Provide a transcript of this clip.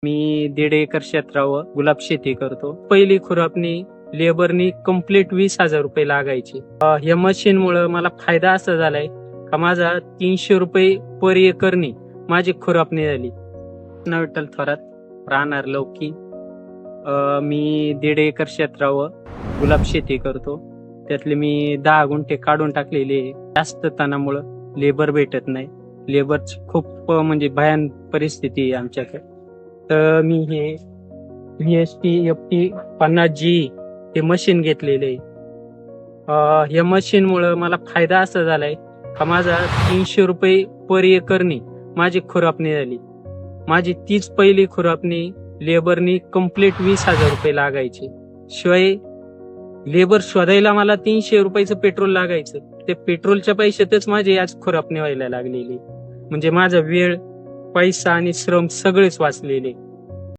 मी 1.5 acre क्षेत्रावर गुलाब शेती करतो. पहिली खुरपणी लेबरनी कंप्लीट 20,000 रुपये लागायचे. या मशीनमुळे मला फायदा असा झालाय का माझा 300 रुपये पर एकरनी माझी खुरपणी झाली. विठ्ठल थोरात, राहणार लौकी. मी 1.5 एकर क्षेत्रावर गुलाब शेती करतो. त्यातले मी 10 गुंठे काढून टाकलेले. जास्त तणामुळं लेबर भेटत नाही. लेबरची खूप म्हणजे भयान परिस्थिती आहे आमच्याकडे. तर मी हे VST FT 50G हे मशीन घेतलेले आहे. या मशीनमुळे मला फायदा असा झालाय का माझा 300 रुपये पर एकरनी माझी खुरपणी झाली. माझी तीच पहिली खुरपणी लेबरनी कंप्लीट 20,000 रुपये लागायचे. शिवाय लेबर शोधायला मला 300 रुपयाचं पेट्रोल लागायचं. ते पेट्रोलच्या पैशातच माझी आज खुरपणी व्हायला लागलेली. म्हणजे माझा वेळ, पैसा आणि श्रम सगळेच वाचलेले.